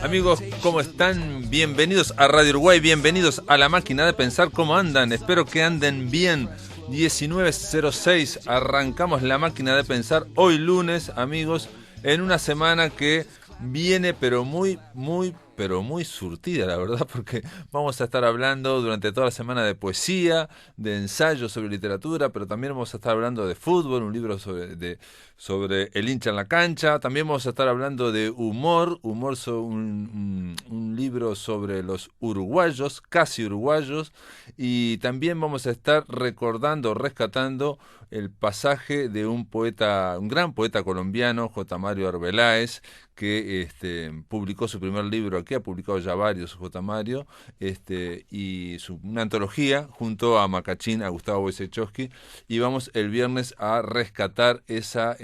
Amigos, ¿cómo están? Bienvenidos a Radio Uruguay, bienvenidos a La Máquina de Pensar. ¿Cómo andan? Espero que anden bien. 19:06, arrancamos La Máquina de Pensar hoy lunes, amigos, en una semana que viene pero muy surtida, la verdad, porque vamos a estar hablando durante toda la semana de poesía, de ensayos sobre literatura, pero también vamos a estar hablando de fútbol, un libro sobre el hincha en la cancha. También vamos a estar hablando de humor un libro sobre los uruguayos, casi uruguayos, y también vamos a estar rescatando el pasaje de un gran poeta colombiano, J. Mario Arbeláez, que publicó su primer libro aquí, ha publicado ya varios J. Mario, una antología junto a Macachín, a Gustavo Wojciechowski, y vamos el viernes a rescatar esa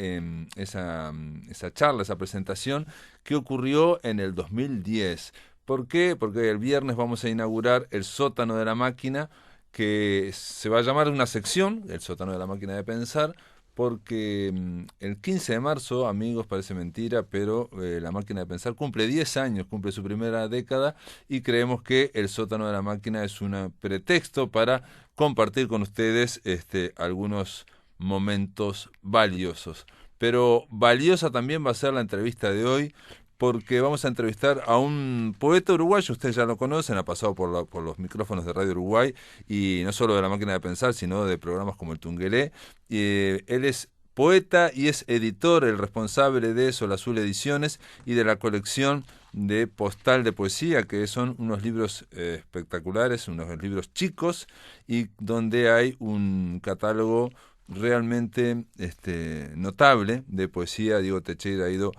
charla, esa presentación que ocurrió en el 2010. ¿Por qué? Porque el viernes vamos a inaugurar el sótano de la máquina, que se va a llamar una sección, el sótano de la máquina de pensar, porque el 15 de marzo, amigos, parece mentira, pero la máquina de pensar cumple 10 años, cumple su primera década, y creemos que el sótano de la máquina es un pretexto para compartir con ustedes algunos momentos valiosos. Pero valiosa también va a ser la entrevista de hoy, porque vamos a entrevistar a un poeta uruguayo. Ustedes ya lo conocen, ha pasado por los micrófonos de Radio Uruguay, y no solo de La Máquina de Pensar, sino de programas como El Tungelé. Él es poeta y es editor, el responsable de Sol Azul Ediciones y de la colección de Postal de Poesía, que son unos libros espectaculares, unos libros chicos, y donde hay un catálogo realmente notable de poesía. Diego Techera ha ido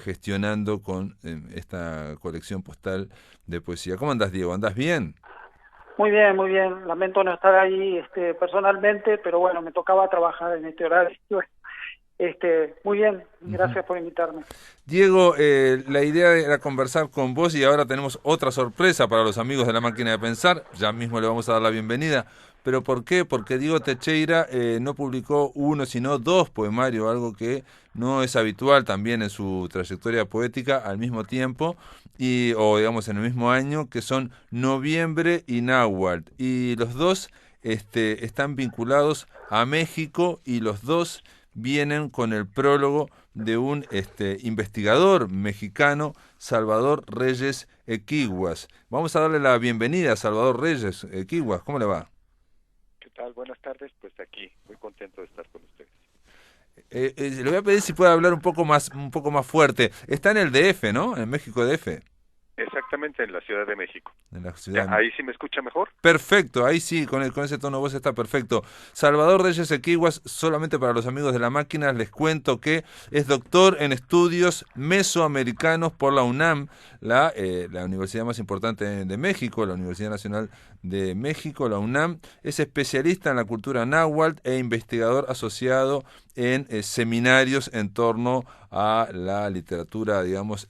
gestionando con esta colección postal de poesía. ¿Cómo andás, Diego? ¿Andás bien? Muy bien, muy bien. Lamento no estar ahí personalmente, pero bueno, me tocaba trabajar en este horario. Muy bien, gracias por invitarme. Diego, la idea era conversar con vos, y ahora tenemos otra sorpresa para los amigos de La Máquina de Pensar. Ya mismo le vamos a dar la bienvenida. ¿Pero por qué? Porque Diego Techera no publicó uno, sino dos poemarios, algo que no es habitual también en su trayectoria poética al mismo tiempo, o digamos en el mismo año, que son Noviembre y Náhuatl. Y los dos están vinculados a México, y los dos vienen con el prólogo de un investigador mexicano, Salvador Reyes Equiguas. Vamos a darle la bienvenida a Salvador Reyes Equiguas. ¿Cómo le va? ¿Qué tal? Buenas tardes, pues aquí, muy contento de estar con ustedes. Le voy a pedir si puede hablar un poco más fuerte. Está en el DF, ¿no? En México DF. Exactamente, en la Ciudad de México. En la ciudad. ¿Ahí sí me escucha mejor? Perfecto, ahí sí, con ese tono de voz está perfecto. Salvador Reyes Equiguas, solamente para los amigos de La Máquina, les cuento que es doctor en estudios mesoamericanos por la UNAM, la universidad más importante de México, la Universidad Nacional de México, la UNAM. Es especialista en la cultura náhuatl e investigador asociado en seminarios en torno a la literatura, digamos,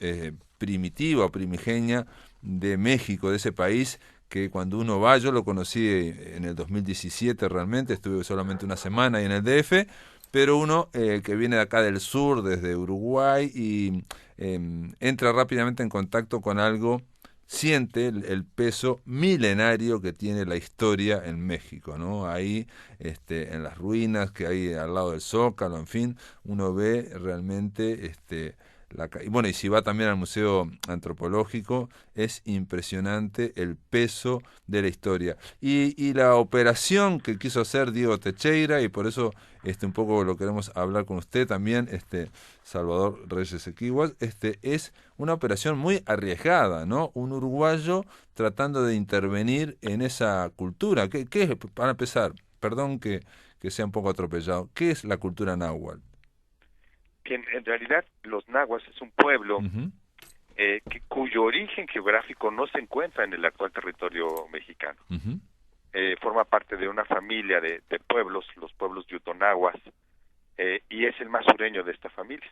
primitiva o primigenia de México, de ese país que cuando uno va, yo lo conocí en el 2017 realmente, estuve solamente una semana ahí en el DF, pero uno que viene de acá del sur, desde Uruguay, y entra rápidamente en contacto con algo, siente el peso milenario que tiene la historia en México, ¿no? Ahí, en las ruinas que hay al lado del Zócalo, en fin, uno ve realmente y si va también al Museo Antropológico, es impresionante el peso de la historia. Y la operación que quiso hacer Diego Techera, y por eso un poco lo queremos hablar con usted también, Salvador Reyes Equiguas, es una operación muy arriesgada, ¿no? Un uruguayo tratando de intervenir en esa cultura. ¿Qué es, para empezar, perdón que sea un poco atropellado, qué es la cultura náhuatl? Bien, en realidad los nahuas es un pueblo Uh-huh. cuyo origen geográfico no se encuentra en el actual territorio mexicano. Uh-huh. Forma parte de una familia de pueblos, los pueblos yutonahuas, y es el más sureño de esta familia.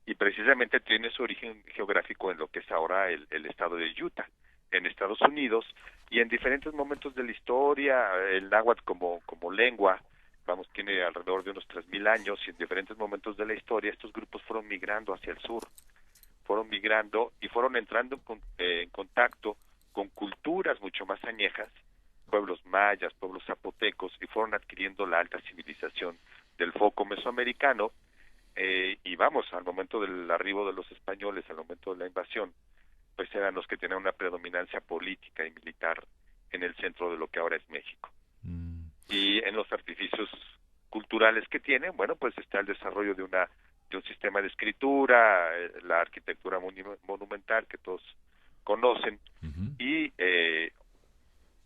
Y precisamente tiene su origen geográfico en lo que es ahora el estado de Utah, en Estados Unidos, y en diferentes momentos de la historia, el náhuatl como lengua, tiene alrededor de unos 3.000 años, y en diferentes momentos de la historia estos grupos fueron migrando hacia el sur, fueron migrando y fueron entrando en contacto con culturas mucho más añejas, pueblos mayas, pueblos zapotecos, y fueron adquiriendo la alta civilización del foco mesoamericano. Y vamos, al momento del arribo de los españoles, al momento de la invasión, pues eran los que tenían una predominancia política y militar en el centro de lo que ahora es México. Y en los artificios culturales que tienen, bueno, pues está el desarrollo de un sistema de escritura, la arquitectura monumental que todos conocen, y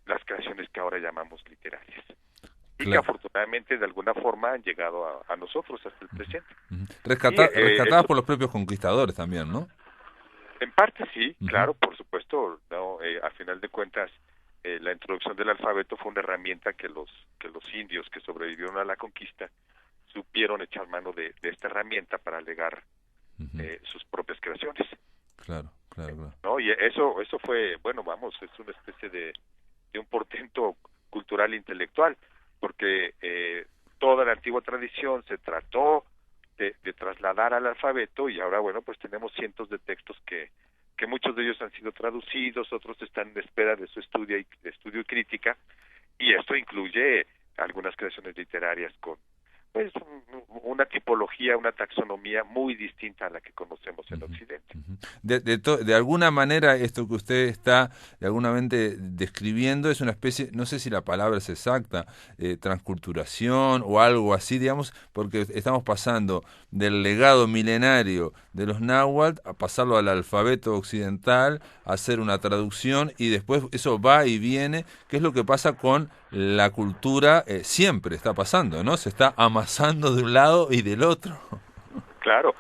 las creaciones que ahora llamamos literarias. Y que afortunadamente de alguna forma han llegado a nosotros hasta el presente. Rescatadas por los propios conquistadores también, ¿no? En parte sí, claro, por supuesto. No, a final de cuentas, la introducción del alfabeto fue una herramienta que los indios que sobrevivieron a la conquista supieron echar mano de esta herramienta para legar sus propias creaciones. Claro. ¿No? Y eso fue, bueno, vamos, es una especie de un portento cultural e intelectual, porque toda la antigua tradición se trató de trasladar al alfabeto, y ahora, bueno, pues tenemos cientos de textos que muchos de ellos han sido traducidos, otros están en espera de su estudio y crítica, y esto incluye algunas creaciones literarias con pues una tipología, una taxonomía muy distinta a la que conocemos en Occidente. De alguna manera, esto que usted está de alguna mente describiendo es una especie, no sé si la palabra es exacta, transculturación o algo así, digamos, porque estamos pasando del legado milenario de los náhuatl a pasarlo al alfabeto occidental, a hacer una traducción, y después eso va y viene, que es lo que pasa con la cultura, siempre está pasando, ¿no? Se está amasando de un lado y del otro. Claro,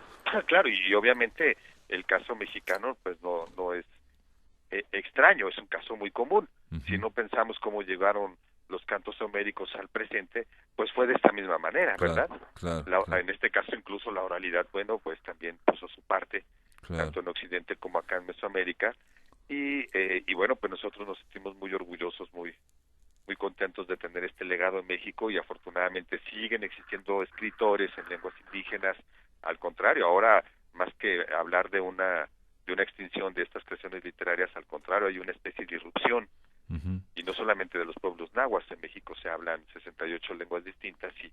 y obviamente el caso mexicano pues no es extraño, es un caso muy común. Si no pensamos cómo llegaron los cantos homéricos al presente, pues fue de esta misma manera, ¿verdad? Claro. En este caso incluso la oralidad, bueno, pues también puso su parte, tanto en Occidente como acá en Mesoamérica, y bueno, pues nosotros nos sentimos muy orgullosos, muy contentos de tener este legado en México, y afortunadamente siguen existiendo escritores en lenguas indígenas. Al contrario, ahora más que hablar de una extinción de estas creaciones literarias, al contrario, hay una especie de irrupción, y no solamente de los pueblos náhuatl. En México se hablan 68 lenguas distintas, y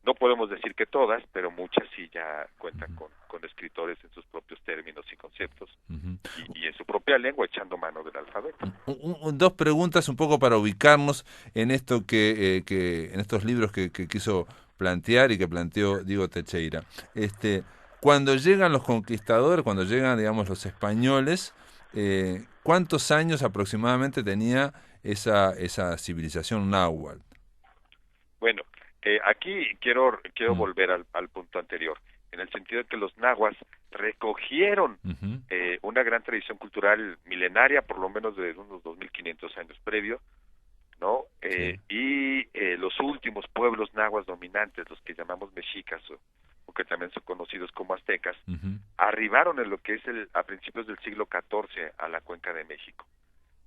no podemos decir que todas, pero muchas sí ya cuentan con escritores en sus propios términos y conceptos, y en su propia lengua echando mano del alfabeto. Dos preguntas un poco para ubicarnos en esto que en estos libros que quiso plantear y que planteó Diego Teixeira. Cuando llegan los conquistadores, cuando llegan, digamos, los españoles, ¿cuántos años aproximadamente tenía esa civilización náhuatl? Bueno, aquí quiero volver al punto anterior, en el sentido de que los nahuas recogieron una gran tradición cultural milenaria, por lo menos de unos 2.500 años previo, ¿no? Y los últimos pueblos nahuas dominantes, los que llamamos mexicas, o que también son conocidos como aztecas, arribaron en lo que es a principios del siglo XIV a la Cuenca de México.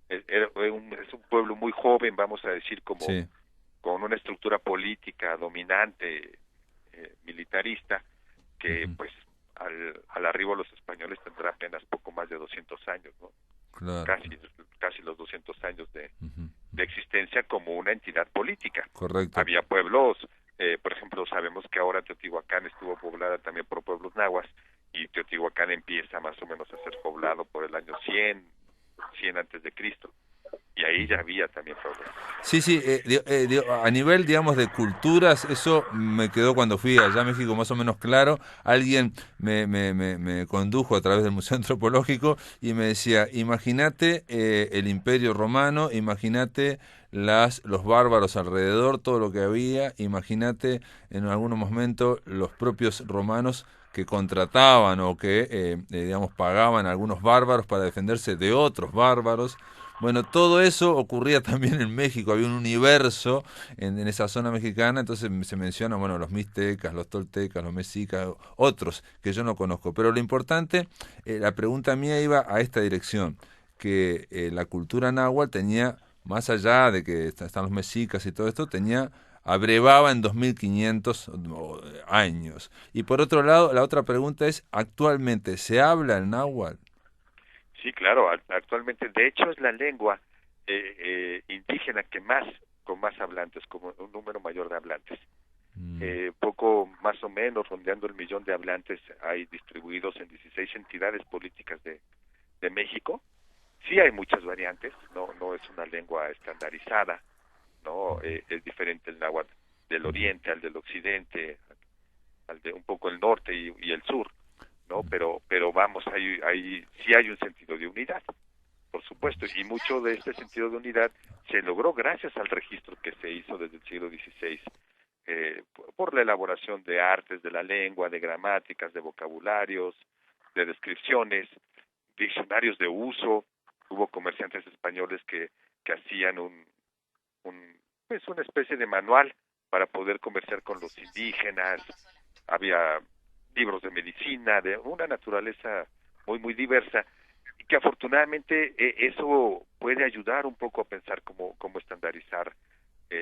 Es un pueblo muy joven, vamos a decir, con una estructura política dominante, militarista, que pues al arribo de los españoles tendrá apenas poco más de 200 años, ¿no? Claro. Casi los 200 años de existencia como una entidad política. Correcto. Había pueblos, por ejemplo, sabemos que ahora Teotihuacán estuvo poblada también por pueblos nahuas, y Teotihuacán empieza más o menos a ser poblado por el año 100 antes de Cristo. Y ahí ya había también problemas. Sí, a nivel, digamos, de culturas, eso me quedó cuando fui allá a México más o menos claro. Alguien me condujo a través del Museo Antropológico y me decía, imagínate el Imperio Romano, imagínate los bárbaros alrededor, todo lo que había, imagínate en algún momento los propios romanos que contrataban o que, digamos, pagaban a algunos bárbaros para defenderse de otros bárbaros. Bueno, todo eso ocurría también en México, había un universo en esa zona mexicana, entonces se mencionan, bueno, los mixtecas, los toltecas, los mexicas, otros que yo no conozco. Pero lo importante, la pregunta mía iba a esta dirección, que la cultura náhuatl tenía, más allá de que están los mexicas y todo esto, abrevaba en 2.500 años. Y por otro lado, la otra pregunta es, ¿actualmente se habla el náhuatl? Sí, claro, actualmente, de hecho, es la lengua indígena con más hablantes, como un número mayor de hablantes. Poco más o menos, rondeando el 1.000.000 de hablantes hay distribuidos en 16 entidades políticas de México. Sí hay muchas variantes, no es una lengua estandarizada, no es diferente el náhuatl del oriente al del occidente, al de un poco el norte y el sur, no, pero vamos, sí hay un sentido de unidad, por supuesto, y mucho de este sentido de unidad se logró gracias al registro que se hizo desde el siglo XVI, por la elaboración de artes de la lengua, de gramáticas, de vocabularios, de descripciones, diccionarios de uso. Hubo comerciantes españoles que hacían pues una especie de manual para poder comerciar con los indígenas. Había libros de medicina, de una naturaleza muy, muy diversa, y que afortunadamente eso puede ayudar un poco a pensar cómo estandarizar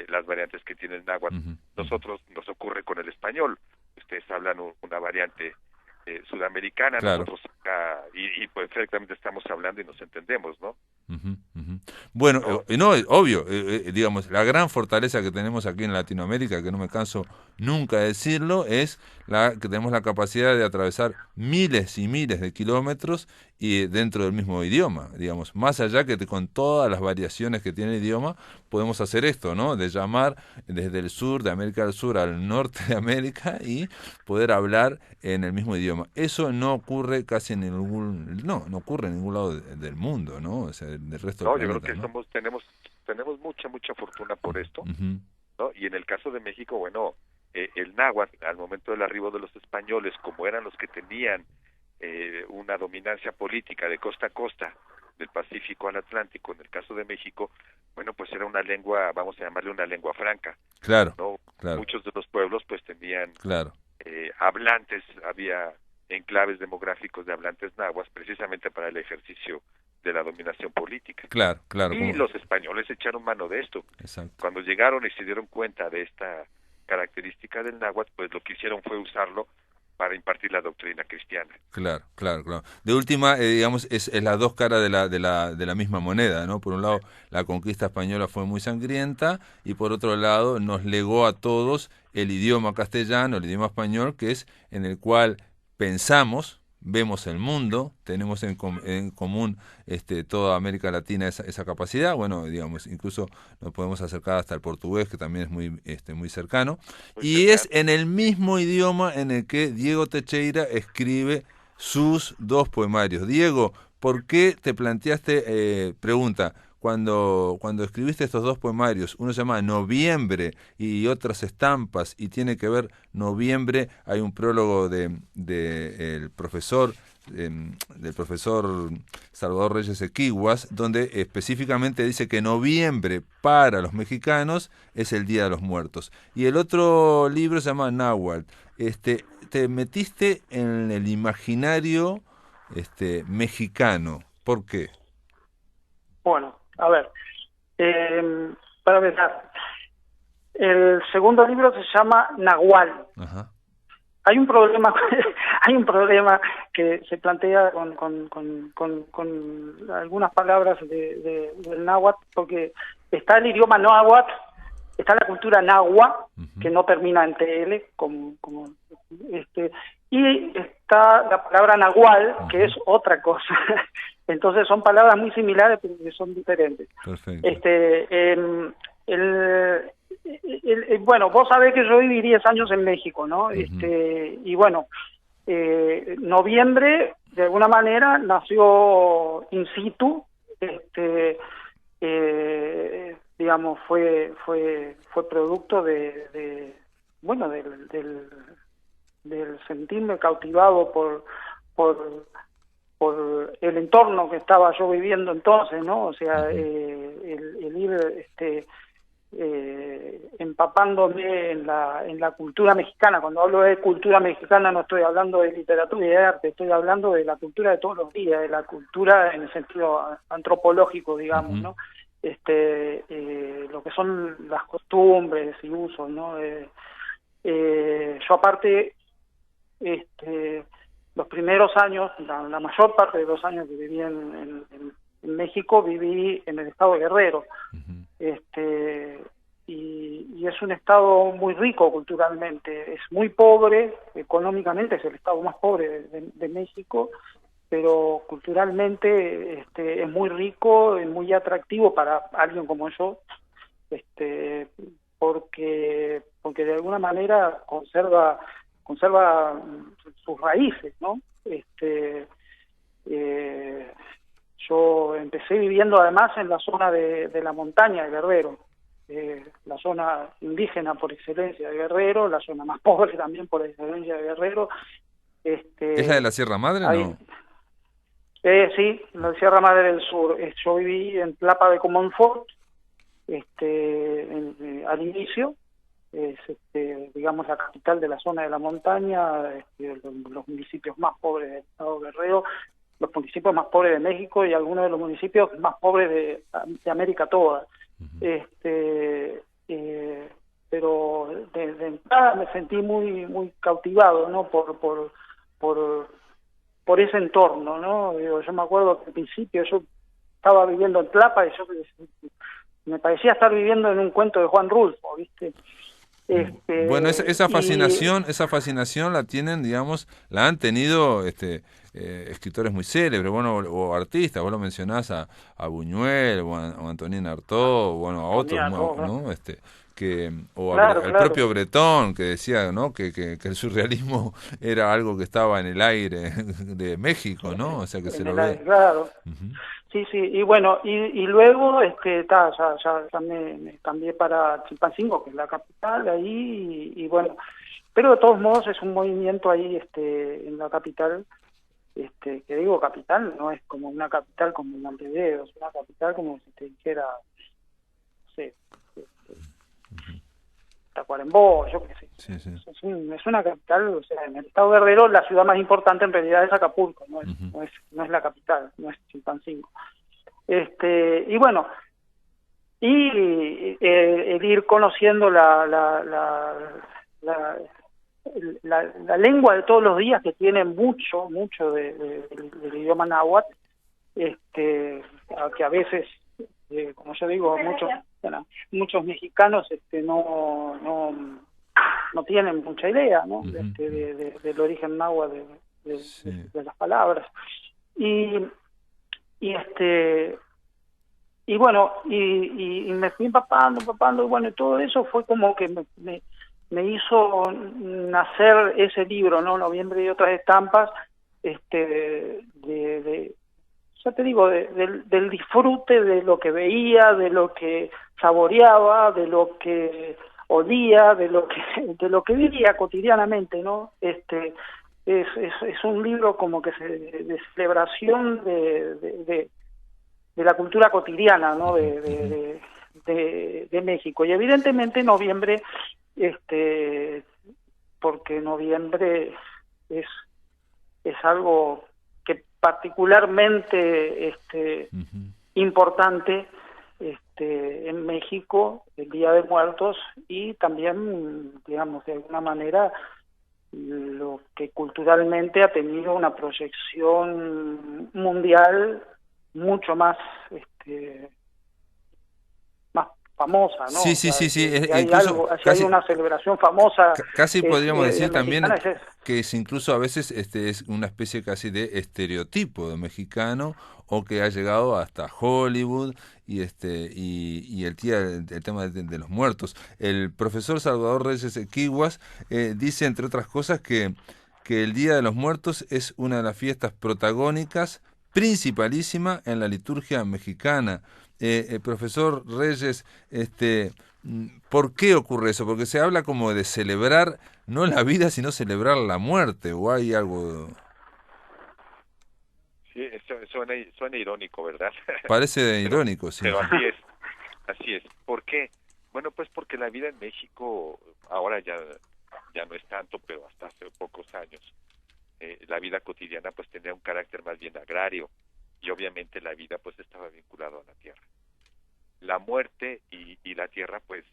las variantes que tiene el náhuatl. Nosotros nos ocurre con el español. Ustedes hablan una variante sudamericana, Claro. nosotros acá, y perfectamente estamos hablando y nos entendemos, ¿no? Bueno, no, obvio, digamos, la gran fortaleza que tenemos aquí en Latinoamérica, que no me canso nunca de decirlo, es que tenemos la capacidad de atravesar miles y miles de kilómetros y dentro del mismo idioma, digamos, más allá que con todas las variaciones que tiene el idioma, podemos hacer esto, ¿no? De llamar desde el sur de América del Sur al norte de América y poder hablar en el mismo idioma. Eso no ocurre casi en no ocurre en ningún lado del mundo, ¿no? O sea, del resto del planeta. Yo creo que ¿no? tenemos mucha fortuna por esto, ¿no? Y en el caso de México, bueno, el náhuatl, al momento del arribo de los españoles, como eran los que tenían una dominancia política de costa a costa, del Pacífico al Atlántico, en el caso de México, bueno, pues era una lengua, vamos a llamarle una lengua franca. Claro, ¿no? claro. Muchos de los pueblos pues tenían claro. Hablantes, había enclaves demográficos de hablantes nahuas precisamente para el ejercicio de la dominación política. Claro. Y los españoles echaron mano de esto. Exacto. Cuando llegaron y se dieron cuenta de esta característica del náhuatl, pues lo que hicieron fue usarlo para impartir la doctrina cristiana. Claro. De última, digamos, es las dos caras de la misma moneda, ¿no? Por un lado, la conquista española fue muy sangrienta y por otro lado nos legó a todos el idioma castellano, el idioma español, que es en el cual pensamos, vemos el mundo, tenemos en común toda América Latina esa capacidad. Bueno, digamos, incluso nos podemos acercar hasta el portugués, que también es muy cercano. Y es en el mismo idioma en el que Diego Teixeira escribe sus dos poemarios. Diego, ¿por qué te planteaste, pregunta, cuando escribiste estos dos poemarios, uno se llama Noviembre y otras estampas, y tiene que ver Noviembre, hay un prólogo del profesor Salvador Reyes Equiguas, donde específicamente dice que noviembre para los mexicanos es el Día de los Muertos. Y el otro libro se llama Náhuatl. Te metiste en el imaginario mexicano. ¿Por qué? Bueno, a ver, para empezar, el segundo libro se llama Nahual. Ajá. Hay un problema que se plantea con algunas palabras del náhuatl, porque está el idioma náhuatl, está la cultura nahua, que no termina en TL, y está la palabra nahual, que es otra cosa. Entonces son palabras muy similares, pero que son diferentes. Perfecto. Bueno, vos sabés que yo viví 10 años en México, ¿no? Y bueno, Noviembre, de alguna manera, nació in situ, digamos, fue producto del sentirme cautivado por el entorno que estaba yo viviendo entonces, ¿no? O sea, el ir empapándome en la cultura mexicana. Cuando hablo de cultura mexicana no estoy hablando de literatura y de arte, estoy hablando de la cultura de todos los días, de la cultura en el sentido antropológico, digamos, ¿no? Lo que son las costumbres y usos, ¿no? Yo aparte los primeros años, la mayor parte de los años que viví en México, viví en el estado de Guerrero. Y es un estado muy rico culturalmente, es muy pobre, económicamente es el estado más pobre de México, pero culturalmente es muy rico, es muy atractivo para alguien como yo, porque de alguna manera conserva sus raíces, ¿no? Yo empecé viviendo además en la zona de la montaña de Guerrero, la zona indígena por excelencia de Guerrero, la zona más pobre también por excelencia de Guerrero. ¿Es la de la Sierra Madre, no? Sí, la Sierra Madre del Sur. Yo viví en Tlapa de Comonfort, al inicio, es digamos la capital de la zona de la montaña, los municipios más pobres del estado de Guerrero, los municipios más pobres de México y algunos de los municipios más pobres de América toda. Pero de entrada me sentí muy cautivado, ¿no? por ese entorno, ¿no? Yo me acuerdo que al principio yo estaba viviendo en Tlapa y me parecía estar viviendo en un cuento de Juan Rulfo, ¿viste? Bueno, esa fascinación la tienen, digamos, la han tenido escritores muy célebres, bueno, o artistas, vos lo mencionás a Buñuel o a Antonín Artaud, bueno, a otros, ¿no? El propio Bretón, que decía, ¿no? que el surrealismo era algo que estaba en el aire de México, ¿no? O sea que se lo ve. Claro. Sí, y bueno, y luego ya me cambié para Chilpancingo, que es la capital ahí, y bueno, pero de todos modos es un movimiento ahí en la capital, que digo capital, no es como una capital como Montevideo, es una capital como si te dijera, no sé, Tacuarembó, yo qué sé. Sí. Es una capital, o sea, en el estado de Guerrero la ciudad más importante en realidad es Acapulco, no es la capital, no es Chilpancingo. Y bueno, el ir conociendo la lengua de todos los días, que tiene mucho del idioma náhuatl, que a veces, como yo digo, muchos mexicanos no tienen mucha idea, ¿no? Del origen náhuatl de las palabras. Y bueno, y me fui empapando, y bueno, y todo eso fue como que me hizo nacer ese libro, ¿no? Noviembre y otras estampas, ya te digo, del disfrute de lo que veía, de lo que saboreaba, de lo que olía, de lo que vivía cotidianamente, ¿no? Es un libro como que de celebración de la cultura cotidiana, ¿no? de México. Y evidentemente noviembre, porque noviembre es algo que particularmente importante en México, el Día de Muertos, y también, digamos, de alguna manera lo que culturalmente ha tenido una proyección mundial mucho más famosa, ¿no? Sí. Hay hay una celebración famosa. Casi podríamos decir también es que incluso a veces es una especie casi de estereotipo de mexicano, o que ha llegado hasta Hollywood, y el tema de los muertos. El profesor Salvador Reyes Equiguas dice, entre otras cosas, que el Día de los Muertos es una de las fiestas protagónicas, principalísima en la liturgia mexicana. Profesor Reyes, ¿por qué ocurre eso? Porque se habla como de celebrar no la vida, sino celebrar la muerte, ¿o hay algo? Sí, eso suena irónico, ¿verdad? Parece irónico, sí. Pero así es. ¿Por qué? Bueno, pues porque la vida en México ahora ya no es tanto, pero hasta hace pocos años la vida cotidiana pues tenía un carácter más bien agrario, y obviamente la vida pues estaba vinculada a la tierra. La muerte y la tierra pues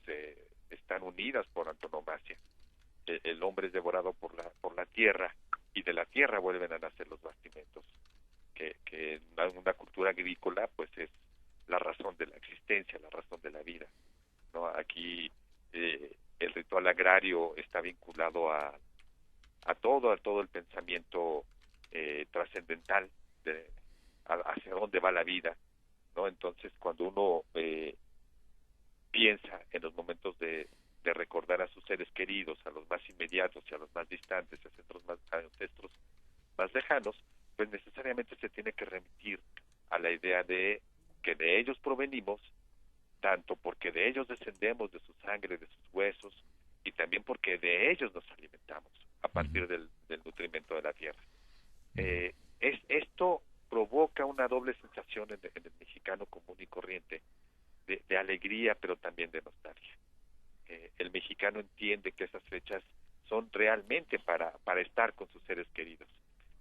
están unidas por antonomasia. El hombre es devorado por la tierra, y de la tierra vuelven a nacer los bastimentos, que en una cultura agrícola pues es la razón de la existencia, la razón de la vida, ¿no? Aquí el ritual agrario está vinculado a todo el pensamiento trascendental hacia dónde va la vida, ¿no? Entonces, cuando uno piensa en los momentos de recordar a sus seres queridos, a los más inmediatos y a los más distantes, a ancestros más lejanos, pues necesariamente se tiene que remitir a la idea de que de ellos provenimos, tanto porque de ellos descendemos, de su sangre, de sus huesos, y también porque de ellos nos alimentamos a partir del nutrimento de la tierra. Esto provoca una doble sensación en el mexicano común y corriente, de alegría, pero también de nostalgia. El mexicano entiende que esas fechas son realmente para estar con sus seres queridos,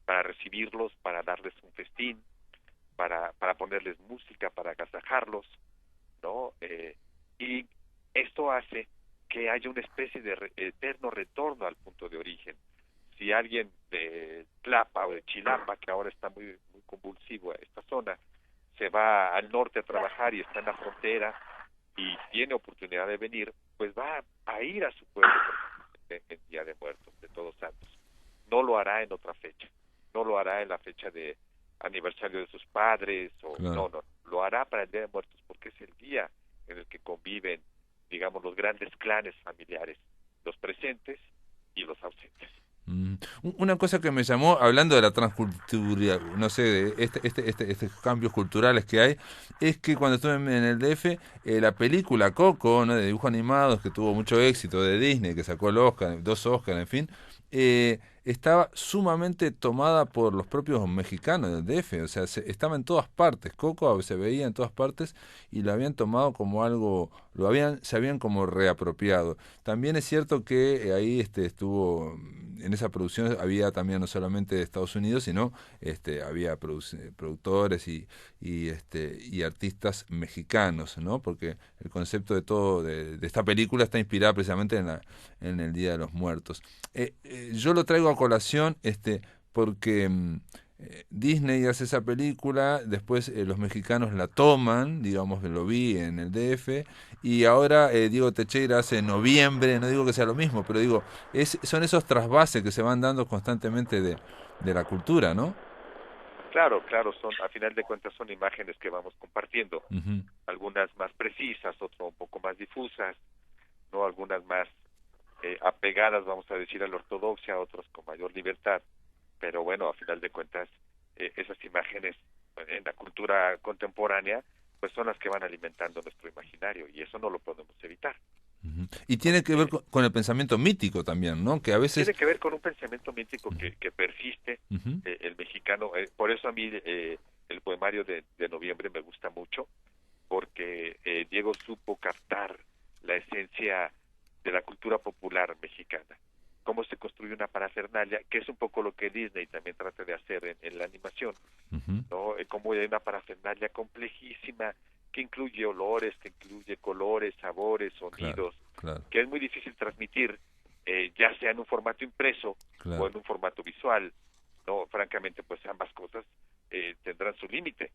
para recibirlos, para darles un festín, para ponerles música, para agasajarlos, ¿no? Y esto hace que haya una especie de eterno retorno al punto de origen. Si alguien de Tlapa o de Chilapa, que ahora está muy convulsivo esta zona, se va al norte a trabajar y está en la frontera y tiene oportunidad de venir, pues va a ir a su pueblo en Día de Muertos, de Todos Santos. No lo hará en otra fecha, no lo hará en la fecha de aniversario de sus padres, o claro. No, lo hará para el Día de Muertos, porque es el día en el que conviven, digamos, los grandes clanes familiares, los presentes y los ausentes. Una cosa que me llamó, hablando de la transcultura, no sé, de estos cambios culturales que hay, es que cuando estuve en el DF, la película Coco, ¿no?, de dibujos animados, que tuvo mucho éxito, de Disney, que sacó el Oscar, 2 Oscars, en fin, estaba sumamente tomada por los propios mexicanos del DF, o sea, estaba en todas partes. Coco se veía en todas partes y lo habían tomado como algo, se habían como reapropiado. También es cierto que ahí estuvo, en esa producción había también no solamente de Estados Unidos, sino había productores y artistas mexicanos, ¿no? Porque el concepto de todo de esta película está inspirada precisamente en el Día de los Muertos. Yo lo traigo a colación porque Disney hace esa película, después los mexicanos la toman, digamos que lo vi en el DF, y ahora Diego Teixeira hace Noviembre, no digo que sea lo mismo, pero digo, son esos trasvases que se van dando constantemente de la cultura, ¿no? Claro, son, a final de cuentas son imágenes que vamos compartiendo, algunas más precisas, otras un poco más difusas, no, algunas más apegadas, vamos a decir, a la ortodoxia, otros con mayor libertad, pero bueno, a final de cuentas esas imágenes en la cultura contemporánea pues son las que van alimentando nuestro imaginario, y eso no lo podemos evitar. Y tiene que ver con el pensamiento mítico también, ¿no? Que a veces tiene que ver con un pensamiento mítico que persiste. El mexicano, por eso a mí el poemario de Noviembre me gusta mucho, porque Diego supo captar la esencia de la cultura popular mexicana, cómo se construye una parafernalia, que es un poco lo que Disney también trata de hacer en la animación, ¿no? Cómo hay una parafernalia complejísima, que incluye olores, que incluye colores, sabores, sonidos, claro. Que es muy difícil transmitir, ya sea en un formato impreso o en un formato visual, ¿no? Francamente, pues ambas cosas tendrán su límite,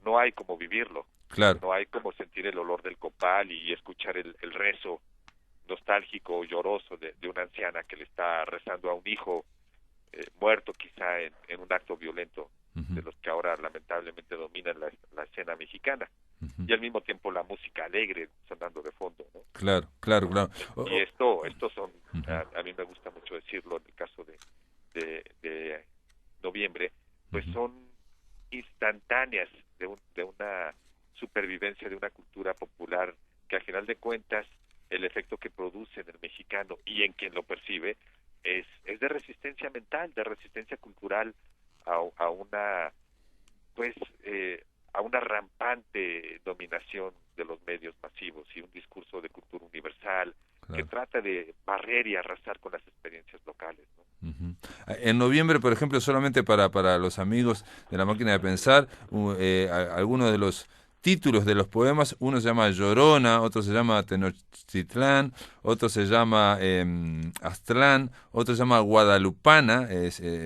no hay como vivirlo, no hay como sentir el olor del copal y escuchar el rezo nostálgico, lloroso de una anciana que le está rezando a un hijo muerto quizá en un acto violento, de los que ahora lamentablemente dominan la escena mexicana, y al mismo tiempo la música alegre sonando de fondo, ¿no? Claro. Y estos son, a mí me gusta mucho decirlo, en el caso de Noviembre, pues son instantáneas de una supervivencia de una cultura popular que al final de cuentas el efecto que produce en el mexicano y en quien lo percibe es de resistencia mental, de resistencia cultural a una rampante dominación de los medios masivos y un discurso de cultura universal que trata de barrer y arrasar con las experiencias locales, ¿no? En Noviembre, por ejemplo, solamente para los amigos de La Máquina de Pensar, algunos de los títulos de los poemas, uno se llama Llorona, otro se llama Tenochtitlán, otro se llama Aztlán, otro se llama Guadalupana,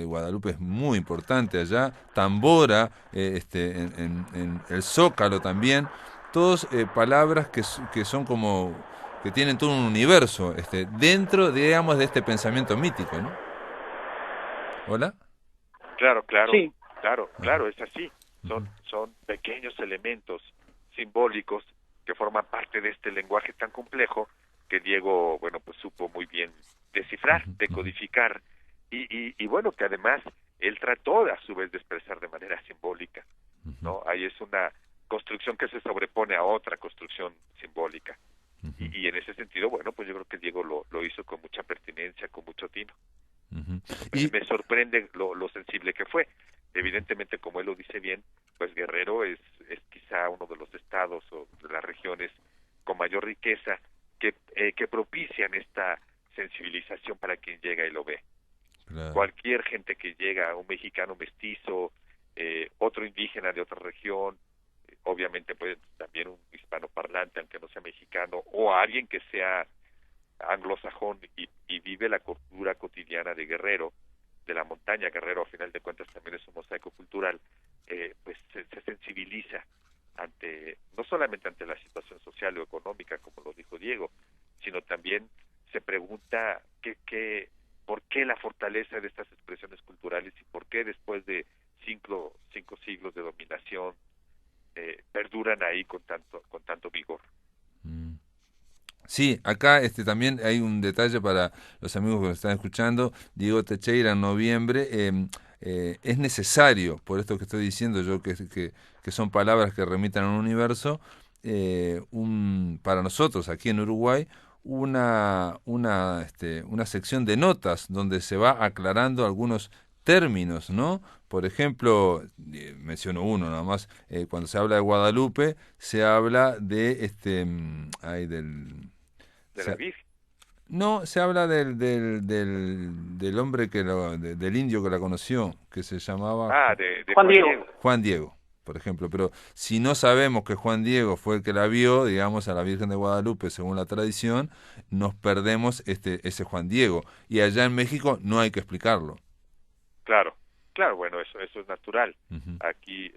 Guadalupe es muy importante allá, Tambora, en el Zócalo también, todos palabras que son como, que tienen todo un universo dentro, digamos, de este pensamiento mítico, ¿no? ¿Hola? Claro, Sí. claro, es así. Son pequeños elementos simbólicos que forman parte de este lenguaje tan complejo que Diego, bueno, pues supo muy bien descifrar, decodificar, y bueno, que además él trató a su vez de expresar de manera simbólica, ¿no? Ahí es una construcción que se sobrepone a otra construcción simbólica. Y en ese sentido, bueno, pues yo creo que Diego lo hizo con mucha pertinencia, con mucho tino. Y me sorprende lo sensible que fue. Evidentemente, como él lo dice bien, pues Guerrero es quizá uno de los estados o de las regiones con mayor riqueza que propician esta sensibilización para quien llega y lo ve. Claro. Cualquier gente que llega, un mexicano mestizo, otro indígena de otra región, obviamente pues también un hispanoparlante, aunque no sea mexicano, o alguien que sea anglosajón y vive la cultura cotidiana de Guerrero, de la montaña. Guerrero, a final de cuentas, también es un mosaico cultural, pues se sensibiliza no solamente ante la situación social o económica, como lo dijo Diego, sino también se pregunta por qué la fortaleza de estas expresiones culturales y por qué después de cinco siglos de dominación perduran ahí con tanto vigor. Sí, acá también hay un detalle para los amigos que nos están escuchando. Diego Teixeira, en noviembre, es necesario, por esto que estoy diciendo yo, que son palabras que remitan a un universo, para nosotros aquí en Uruguay, una sección de notas donde se va aclarando algunos términos, ¿no? Por ejemplo, menciono uno nada más, cuando se habla de Guadalupe, se habla de ¿De la Virgen? No, se habla del hombre del indio que la conoció, que se llamaba de Juan Diego. Juan Diego, por ejemplo. Pero si no sabemos que Juan Diego fue el que la vio, digamos, a la Virgen de Guadalupe, según la tradición, nos perdemos ese Juan Diego. Y allá en México no hay que explicarlo. Claro, bueno, eso es natural. Aquí,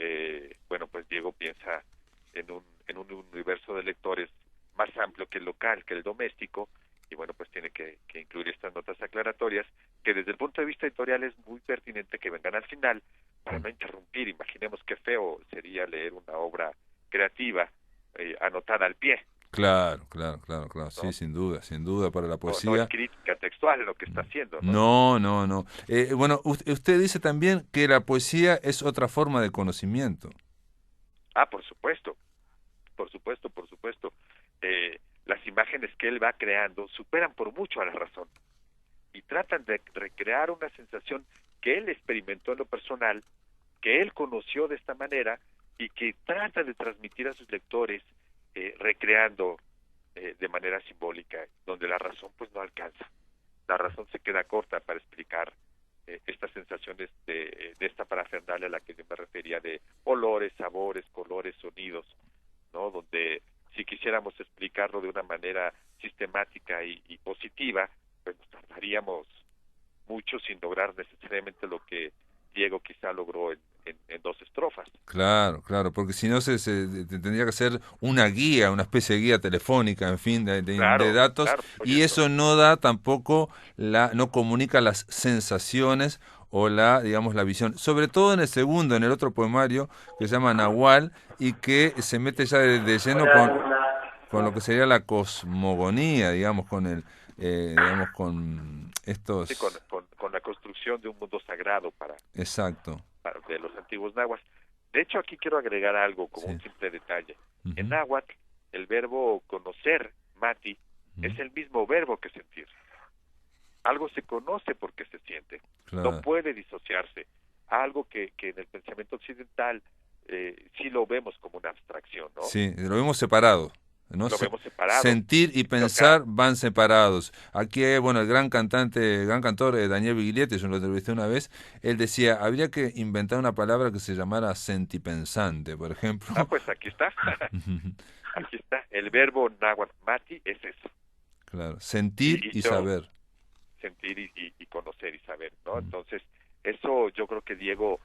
bueno, pues Diego piensa en un universo de lectores más amplio que el local, que el doméstico, y bueno, pues tiene que incluir estas notas aclaratorias, que desde el punto de vista editorial es muy pertinente que vengan al final, para no interrumpir. Imaginemos qué feo sería leer una obra creativa anotada al pie. Claro, ¿no? Sí, sin duda, para la poesía. No es crítica textual lo que está haciendo, ¿no? No. Bueno, usted dice también que la poesía es otra forma de conocimiento. Por supuesto. Las imágenes que él va creando superan por mucho a la razón y tratan de recrear una sensación que él experimentó en lo personal, que él conoció de esta manera y que trata de transmitir a sus lectores recreando de manera simbólica, donde la razón pues no alcanza. La razón se queda corta para explicar estas sensaciones de esta parafernalia a la que yo me refería, de olores, sabores, colores, sonidos, ¿no? Donde si quisiéramos explicarlo de una manera sistemática y positiva, pues nos tardaríamos mucho sin lograr necesariamente lo que Diego quizá logró en 2 estrofas. Claro, porque si no se tendría que ser una guía, una especie de guía telefónica, en fin, de datos, y eso no da tampoco, no comunica las sensaciones o la visión, sobre todo en el segundo, en el otro poemario que se llama Nahual, y que se mete ya de lleno con lo que sería la cosmogonía, digamos, con estos... Sí, con la construcción de un mundo sagrado para de los antiguos nahuas. De hecho, aquí quiero agregar algo como un simple detalle. En náhuatl, el verbo conocer, mati, es el mismo verbo que sentir. Algo se conoce porque se siente. No puede disociarse. Algo que en el pensamiento occidental sí lo vemos como una abstracción, ¿no? Sí, lo vemos separado. ¿no? lo vemos separado. Sentir y pensar van separados. Aquí, bueno, el gran cantor Daniel Biglietti, yo lo entrevisté una vez, él decía, habría que inventar una palabra que se llamara sentipensante, por ejemplo. Pues aquí está. Aquí está. El verbo náhuatl mati es eso. Claro, sentir y saber. Sentir y conocer y saber, ¿no? Entonces, eso yo creo que Diego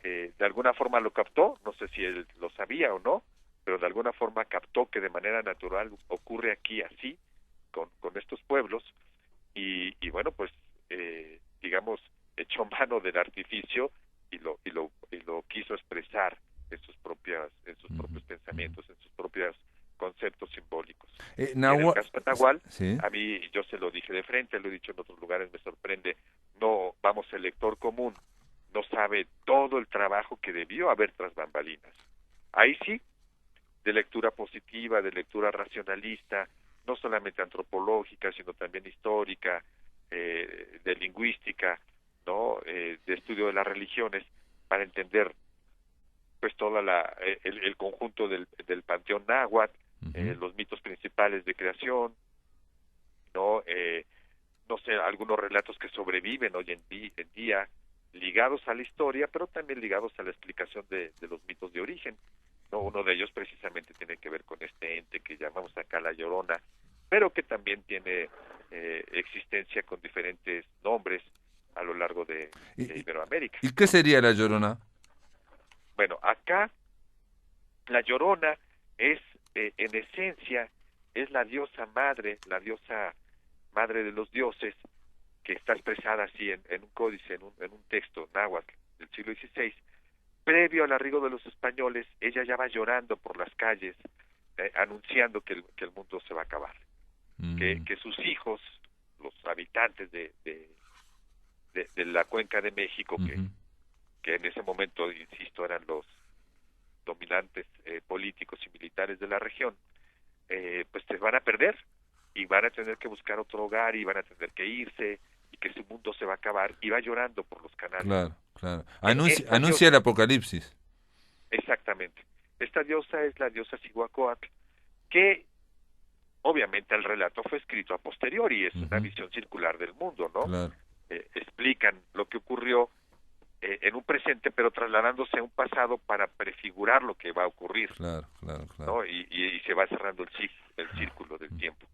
de alguna forma lo captó, no sé si él lo sabía o no, pero de alguna forma captó que de manera natural ocurre aquí así, con estos pueblos, y bueno, pues, digamos, echó mano del artificio y lo quiso expresar en sus propios pensamientos, en sus propios conceptos simbólicos. En el caso de Nahual, ¿sí? A mí, yo se lo dije de frente, lo he dicho en otros lugares, me sorprende, no, vamos, el lector común no sabe todo el trabajo que debió haber tras bambalinas. Ahí sí, de lectura positiva, de lectura racionalista, no solamente antropológica, sino también histórica, de lingüística, ¿no? De estudio de las religiones, para entender pues toda el conjunto del panteón náhuatl, los mitos principales de creación, no sé, algunos relatos que sobreviven hoy en día, ligados a la historia, pero también ligados a la explicación de los mitos de origen, ¿no? Uno de ellos precisamente tiene que ver con este ente que llamamos acá la Llorona, pero que también tiene existencia con diferentes nombres a lo largo de Iberoamérica. ¿Y qué sería la Llorona? Bueno, acá la Llorona es, en esencia, es la diosa madre de los dioses, que está expresada así en un códice, en un texto náhuatl del siglo XVI. Previo al arribo de los españoles, ella ya va llorando por las calles, anunciando que el mundo se va a acabar, que sus hijos, los habitantes de la cuenca de México, que en ese momento, insisto, eran los dominantes políticos y militares de la región, pues se van a perder y van a tener que buscar otro hogar y van a tener que irse, y que su mundo se va a acabar, y va llorando por los canales. Claro. Anuncia el apocalipsis. Exactamente. Esta diosa es la diosa Cihuacóatl, que obviamente el relato fue escrito a posteriori, es una visión circular del mundo, ¿no? Claro. Explican lo que ocurrió en un presente, pero trasladándose a un pasado para prefigurar lo que va a ocurrir. Claro. ¿No? Y se va cerrando el círculo del tiempo.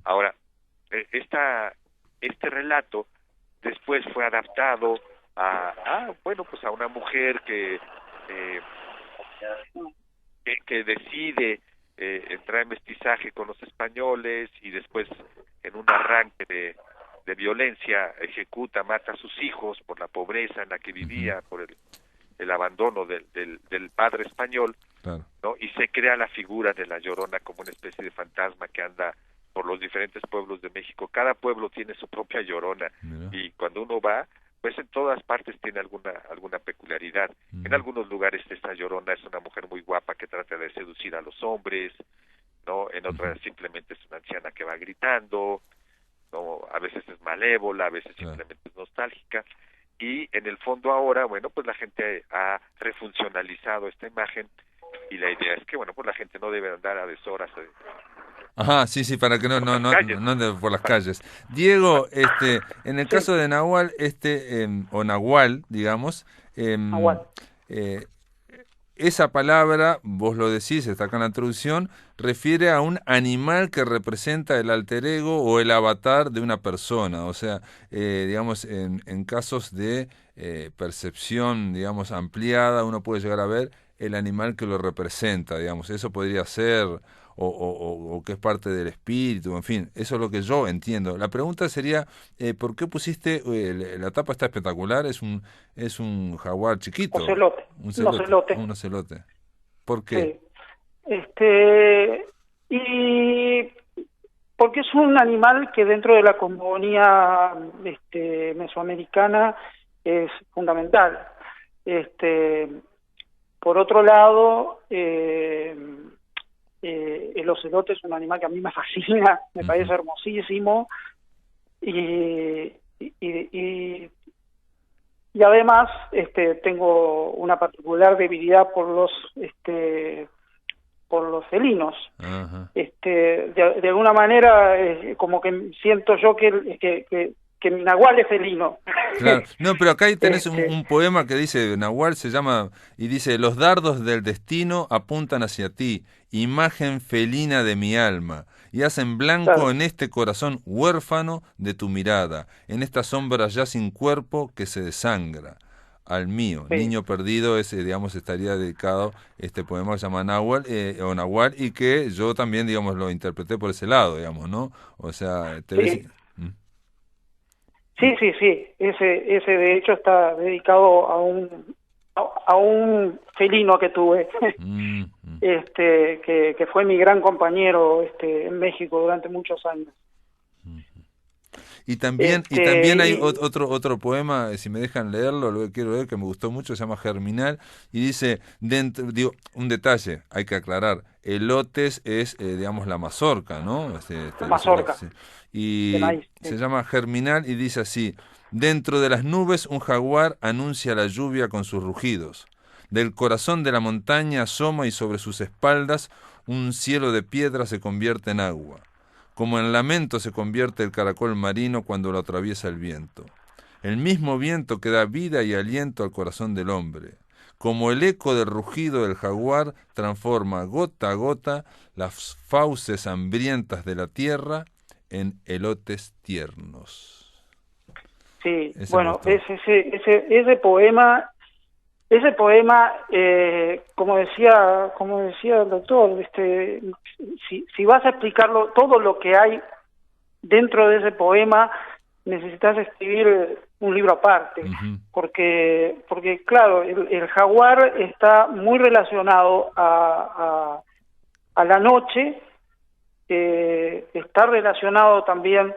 Ahora, este relato después fue adaptado a una mujer que decide entrar en mestizaje con los españoles, y después, en un arranque de violencia, mata a sus hijos por la pobreza en la que vivía, por el abandono del padre español, claro, ¿no? Y se crea la figura de la Llorona como una especie de fantasma que anda por los diferentes pueblos de México. Cada pueblo tiene su propia Llorona. Mira. Y cuando uno va, pues en todas partes tiene alguna peculiaridad. En algunos lugares esta Llorona es una mujer muy guapa que trata de seducir a los hombres, ¿no? En otras simplemente es una anciana que va gritando, ¿no? A veces es malévola, a veces simplemente es nostálgica. Y en el fondo ahora, bueno, pues la gente ha refuncionalizado esta imagen, y la idea es que, bueno, pues la gente no debe andar a deshoras. Ajá, sí, para que no ande por las calles. Diego, en el caso de Nahual, o Nahual, digamos, esa palabra, vos lo decís, está acá en la introducción, refiere a un animal que representa el alter ego o el avatar de una persona. O sea, digamos, en casos de percepción, digamos, ampliada, uno puede llegar a ver el animal que lo representa, digamos. Eso podría ser, o que es parte del espíritu, en fin, eso es lo que yo entiendo. La pregunta sería, ¿por qué pusiste, la tapa está espectacular, es un jaguar chiquito? Un ocelote. ¿Por qué? Sí. Y porque es un animal que dentro de la cosmogonía mesoamericana es fundamental. Por otro lado, el ocelote es un animal que a mí me fascina, me parece hermosísimo, y además tengo una particular debilidad por por los felinos. Ajá. De alguna manera, como que siento yo que mi nahual es felino. Claro, no, pero acá ahí tenés un poema que dice, Nahual se llama, y dice: los dardos del destino apuntan hacia ti, imagen felina de mi alma, y hacen blanco Claro. en este corazón huérfano de tu mirada, en esta sombra ya sin cuerpo que se desangra. Al mío, Sí. niño perdido, ese, digamos, estaría dedicado este poema que se llama Nahual, o Nahual, y que yo también, digamos, lo interpreté por ese lado, digamos, ¿no? O sea, te ves... Sí. Sí. Ese de hecho está dedicado a un felino que tuve, que fue mi gran compañero en México durante muchos años. Y también hay otro poema, si me dejan leerlo, lo que quiero leer, que me gustó mucho, se llama Germinal, y dice, un detalle, hay que aclarar, elotes es, digamos, la mazorca, ¿no? Mazorca. Y maíz, sí. se llama Germinal y dice así: dentro de las nubes un jaguar anuncia la lluvia con sus rugidos. Del corazón de la montaña asoma y sobre sus espaldas un cielo de piedra se convierte en agua. Como en lamento se convierte el caracol marino cuando lo atraviesa el viento. El mismo viento que da vida y aliento al corazón del hombre. Como el eco del rugido del jaguar transforma gota a gota las fauces hambrientas de la tierra en elotes tiernos. Sí, bueno, ese poema, como decía el doctor, si vas a explicarlo, todo lo que hay dentro de ese poema, necesitas escribir un libro aparte, porque claro, el jaguar está muy relacionado a la noche, está relacionado también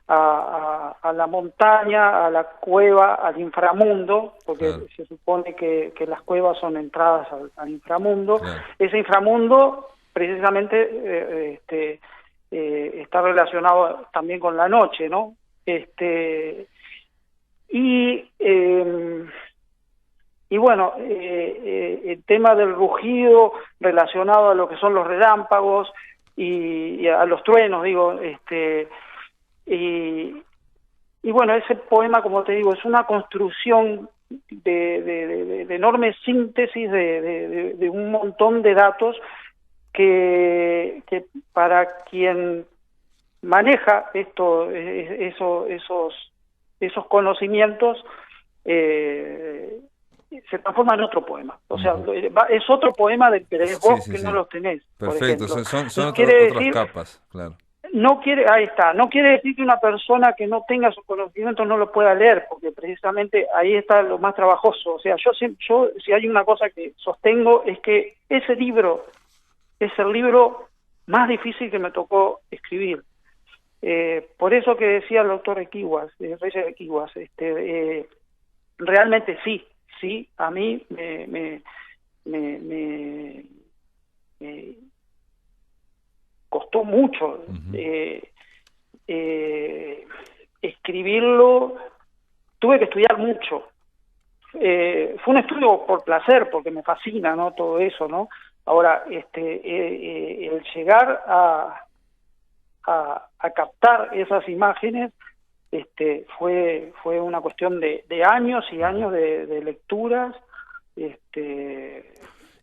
a la montaña, a la cueva, al inframundo, porque claro, se supone que las cuevas son entradas al inframundo. Claro. Ese inframundo precisamente está relacionado también con la noche, ¿no? Y bueno, el tema del rugido relacionado a lo que son los relámpagos y a los truenos, digo, y bueno, ese poema, como te digo, es una construcción de enorme síntesis de un montón de datos que para quien maneja esos conocimientos se transforma en otro poema. O sea, es otro poema de Pérez vos que no los tenés. Perfecto, por son no otras capas, claro. No quiere decir que una persona que no tenga sus conocimientos no lo pueda leer, porque precisamente ahí está lo más trabajoso. O sea, yo si hay una cosa que sostengo es que ese libro es el libro más difícil que me tocó escribir. Por eso que decía el doctor Equiguas, Reyes Equiguas, realmente sí, a mí me costó mucho escribirlo, tuve que estudiar mucho. Fue un estudio por placer, porque me fascina, ¿no? Todo eso, ¿no? Ahora, el llegar a captar esas imágenes fue una cuestión de años y años de lecturas.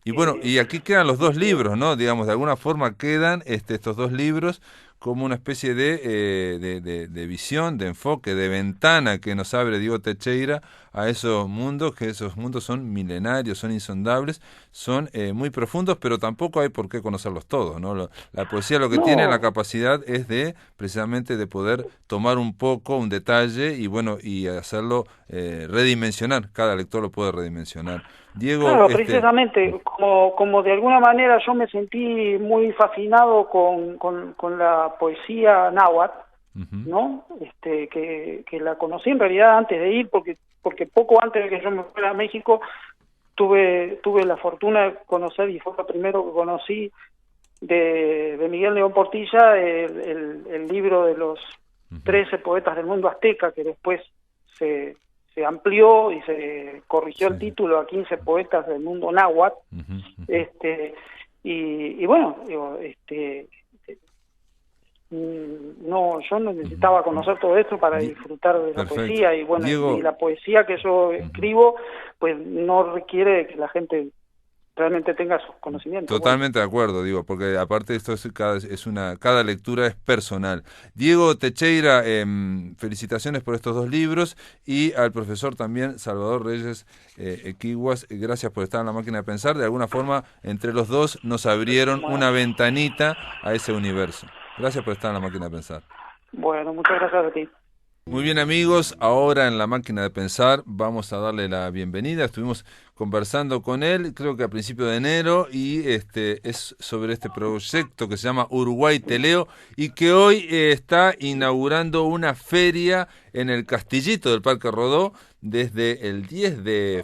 Y bueno, y aquí quedan los dos libros, ¿no? Digamos, de alguna forma quedan estos dos libros como una especie de visión, de enfoque, de ventana que nos abre Diego Teixeira a esos mundos, que esos mundos son milenarios, son insondables, son muy profundos, pero tampoco hay por qué conocerlos todos, ¿no? La poesía lo que tiene la capacidad es precisamente de poder tomar un poco, un detalle, y bueno, y hacerlo redimensionar, cada lector lo puede redimensionar. Diego, claro, precisamente, como de alguna manera yo me sentí muy fascinado con la poesía náhuatl, ¿no? Que la conocí en realidad antes de ir, porque poco antes de que yo me fuera a México tuve la fortuna de conocer, y fue lo primero que conocí de Miguel León Portilla, el libro de los 13 poetas del mundo azteca, que después se amplió y se corrigió el título a 15 poetas del mundo náhuatl. y bueno, digo, no, yo no necesitaba conocer todo esto para disfrutar de la Perfecto. poesía, y bueno, Diego, y la poesía que yo escribo, pues no requiere que la gente realmente tenga sus conocimientos. totalmente de acuerdo, digo, porque aparte esto es cada lectura es personal. Diego Techeira, felicitaciones por estos 2 libros, y al profesor también Salvador Reyes Equiguas, gracias por estar en La Máquina de Pensar. De alguna forma, entre los dos nos abrieron una ventanita a ese universo. Gracias por estar en La Máquina de Pensar. Bueno, muchas gracias a ti. Muy bien, amigos, ahora en La Máquina de Pensar vamos a darle la bienvenida. Estuvimos conversando con él, creo que a principios de enero, y es sobre este proyecto que se llama Uruguay Te Leo, y que hoy está inaugurando una feria en el Castillito del Parque Rodó desde el 10 de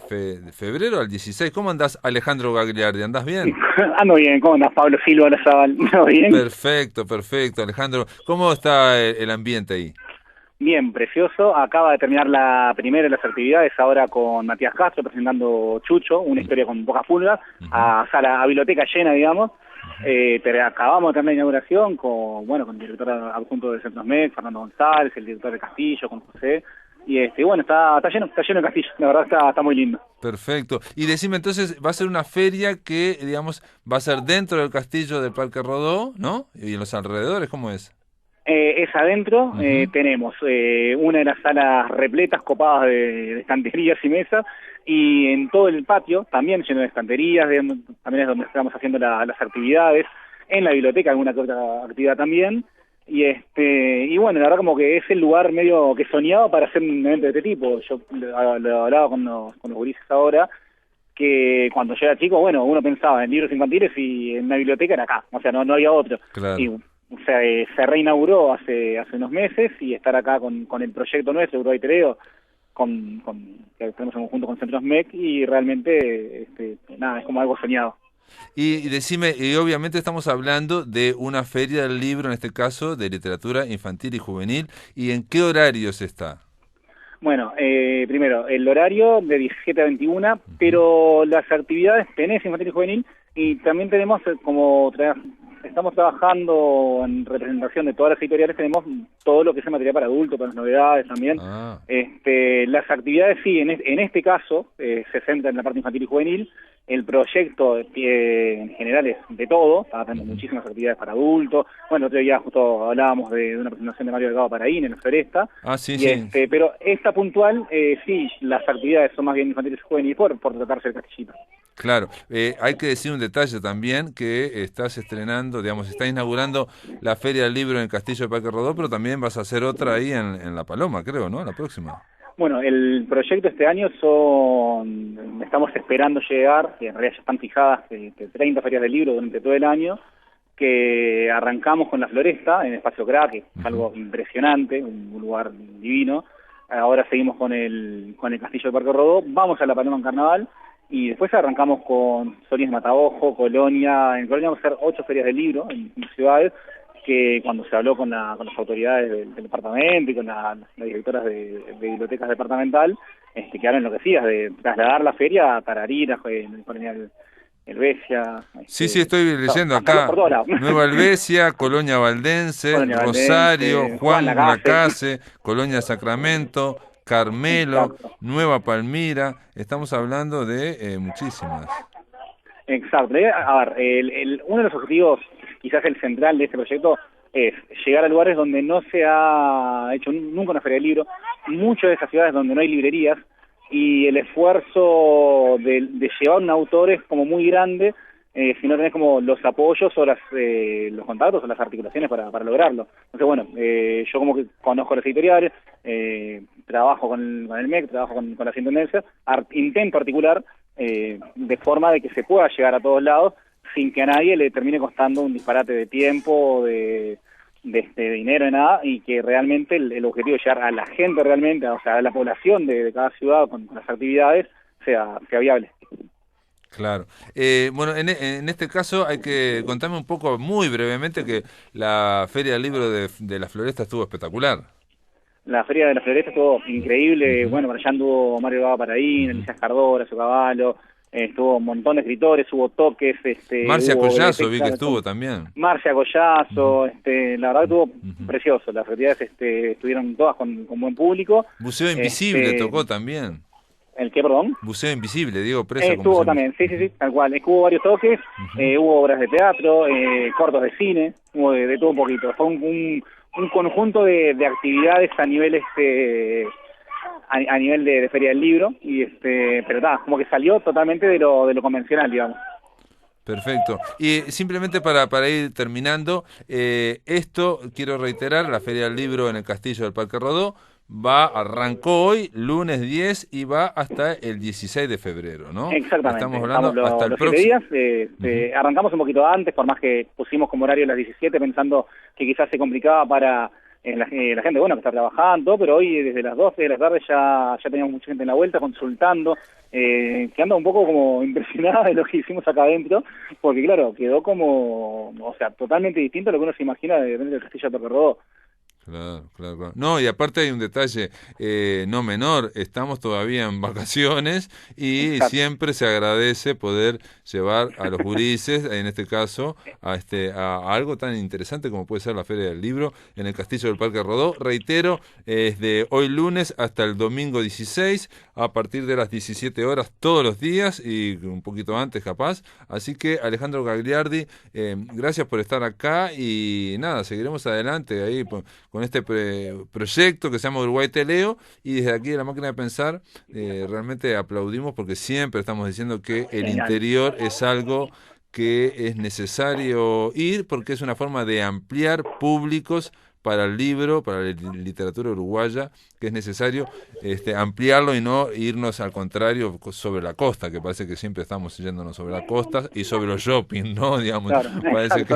febrero al 16. ¿Cómo andás, Alejandro Gagliardi? ¿Andás bien? Ando bien, ¿cómo andás, Pablo Silva, Zabal? ¿Todo bien? Perfecto, Alejandro. ¿Cómo está el ambiente ahí? Bien, precioso. Acaba de terminar la primera de las actividades ahora con Matías Castro presentando Chucho, una historia con pocas pulgas, a biblioteca llena, digamos. Acabamos de tener la inauguración con el director adjunto de Centros MEC, Fernando González, el director de Castillo, con José. Y bueno, está lleno el castillo, la verdad está muy lindo. Perfecto. Y decime, entonces, va a ser una feria que, digamos, va a ser dentro del castillo del Parque Rodó, ¿no? Y en los alrededores, ¿cómo es? Es adentro, tenemos una de las salas repletas, copadas de estanterías y mesas, y en todo el patio, también lleno de estanterías, también es donde estamos haciendo las actividades, en la biblioteca alguna que otra actividad también, y bueno, la verdad como que es el lugar medio que soñado para hacer un evento de este tipo. Yo lo hablaba con los gurises ahora, que cuando yo era chico, bueno, uno pensaba en libros infantiles y en una biblioteca era acá, o sea, no había otro. Claro. Y, o sea, se reinauguró hace unos meses, y estar acá con el proyecto nuestro, Uruguay Te Leo, que tenemos en conjunto con Centros MEC, y realmente, nada, es como algo soñado. Y decime, y obviamente estamos hablando de una feria del libro, en este caso, de literatura infantil y juvenil, ¿y en qué horarios está? Bueno, primero, el horario de 17 a 21, pero las actividades tenés infantil y juvenil, y también tenemos estamos trabajando en representación de todas las editoriales, tenemos todo lo que es material para adultos, para las novedades también. Las actividades sí, en este caso se centra en la parte infantil y juvenil. El proyecto en general es de todo, tenemos muchísimas actividades para adultos. Bueno, otro día justo hablábamos de una presentación de Mario Delgado Paraín en la Floresta. Sí. Pero esta puntual, sí, las actividades son más bien infantiles y juveniles por tratarse del Castillito. Claro, hay que decir un detalle también, que estás estrenando, digamos, estás inaugurando la Feria del Libro en el Castillo de Parque Rodó, pero también vas a hacer otra ahí en La Paloma, creo, ¿no? La próxima. Bueno, el proyecto este año estamos esperando llegar, que en realidad ya están fijadas 30 ferias del libro durante todo el año, que arrancamos con la Floresta en Espacio Crack, que es algo impresionante, un lugar divino. Ahora seguimos con el Castillo de Parque Rodó, vamos a La Paloma en Carnaval, y después arrancamos con Solís de Mataojo, Colonia. En Colonia vamos a hacer 8 ferias del libro en ciudades, que cuando se habló con las autoridades del departamento y con las directoras de bibliotecas departamental, quedaron enloquecidas de trasladar la feria a Tararí, Colonia Helvecia. Sí, estoy leyendo acá. Nueva Helvecia, Colonia Valdense, Rosario, Juan Lacase, Colonia Sacramento, Carmelo, exacto. Nueva Palmira. Estamos hablando de muchísimas. Exacto. A ver, uno de los objetivos, quizás el central de este proyecto, es llegar a lugares donde no se ha hecho nunca una feria de libro, muchas de esas ciudades donde no hay librerías, y el esfuerzo de llevar un autor es como muy grande, si no tenés como los apoyos o los contactos o las articulaciones para lograrlo. Entonces, bueno, yo como que conozco las editoriales, trabajo con el MEC, trabajo con las intendencias, intento articular de forma de que se pueda llegar a todos lados sin que a nadie le termine costando un disparate de tiempo, de dinero, de nada, y que realmente el objetivo de llegar a la gente realmente, o sea, a la población de cada ciudad con las actividades, sea viable. Claro. Bueno, en este caso hay que contarme un poco, muy brevemente, que la Feria del Libro de la Floresta estuvo espectacular. La Feria de la Floresta estuvo increíble. Bueno, para allá anduvo Mario Delgado Paraín, Elisa Cardó, Horacio Cavallo, estuvo un montón de escritores, hubo toques, Marcia hubo Collazo vi que estuvo también. Marcia Collazo, la verdad que estuvo Ujú. precioso, las actividades estuvieron todas con buen público. Buceo Invisible tocó también. ¿El qué, perdón? Buceo Invisible, Diego Presa. Estuvo también, sí, tal cual. Hubo varios toques, hubo obras de teatro, cortos de cine, hubo de todo un poquito. Fue un conjunto de actividades a nivel a nivel de Feria del Libro, y pero nada, como que salió totalmente de lo convencional, digamos. Perfecto. Y simplemente para ir terminando, esto, quiero reiterar, la Feria del Libro en el Castillo del Parque Rodó arrancó hoy, lunes 10, y va hasta el 16 de febrero, ¿no? Exactamente. Estamos hablando hasta el los próximo 7 días. Arrancamos un poquito antes, por más que pusimos como horario las 17, pensando que quizás se complicaba para la gente, bueno, que está trabajando, pero hoy desde las 12 de la tarde ya teníamos mucha gente en la vuelta consultando, quedando un poco como impresionada de lo que hicimos acá adentro, porque claro, quedó como, o sea, totalmente distinto a lo que uno se imagina de dentro del Castillo de Parque Rodó. Claro. No, y aparte hay un detalle no menor, estamos todavía en vacaciones y Exacto. siempre se agradece poder llevar a los gurises, en este caso, a algo tan interesante como puede ser la Feria del Libro en el Castillo del Parque Rodó. Reitero, es de hoy lunes hasta el domingo 16, a partir de las 17 horas todos los días y un poquito antes capaz. Así que Alejandro Gagliardi, gracias por estar acá y nada, seguiremos adelante ahí con este proyecto que se llama Uruguay Te Leo, y desde aquí de la Máquina de Pensar realmente aplaudimos porque siempre estamos diciendo que el interior es algo que es necesario ir porque es una forma de ampliar públicos para el libro, para la literatura uruguaya, que es necesario ampliarlo y no irnos al contrario sobre la costa, que parece que siempre estamos yéndonos sobre la costa y sobre los shopping, ¿no? Digamos, claro, parece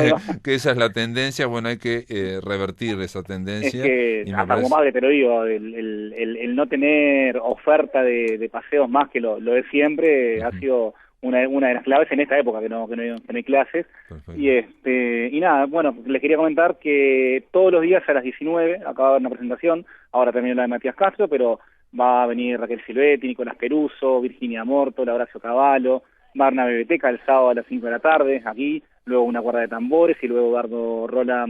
que esa es la tendencia. Bueno, hay que revertir esa tendencia. Es que, hasta como madre te lo digo, el no tener oferta de paseos más que lo de siempre ha sido una de las claves en esta época que no hay clases. Perfecto. Y nada, bueno, les quería comentar que todos los días a las 19 acaba de haber una presentación, ahora terminó la de Matías Castro, pero va a venir Raquel Silvetti, Nicolás Peruso, Virginia Morto, Horacio Cavallo, va a haber una biblioteca el sábado a las 5 de la tarde aquí, luego una cuerda de tambores y luego Eduardo Rola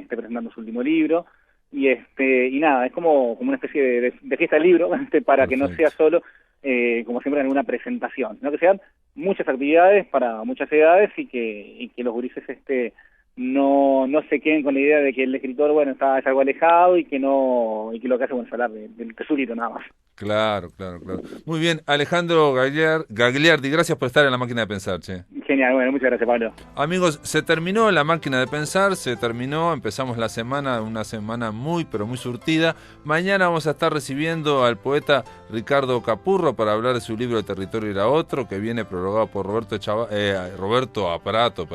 presentando su último libro. Y nada, es como una especie de fiesta del libro para Perfecto. Que no sea solo como siempre en una presentación, sino que sean muchas actividades para muchas edades y que los gurises no se queden con la idea de que el escritor es algo alejado y que lo que hace es hablar del tesurito nada más. Claro. Muy bien, Alejandro Gagliardi, gracias por estar en La Máquina de Pensar, che. Genial, muchas gracias, Pablo. Amigos, se terminó La Máquina de Pensar, empezamos la semana, una semana muy, pero muy surtida. Mañana vamos a estar recibiendo al poeta Ricardo Capurro para hablar de su libro El territorio era otro, que viene prologado por Roberto Aparato,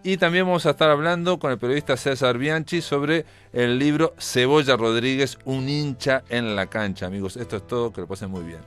Y también vamos a estar hablando con el periodista César Bianchi sobre el libro Cebolla Rodríguez, un hincha en la cancha. Amigos, esto es todo, que lo pasen muy bien.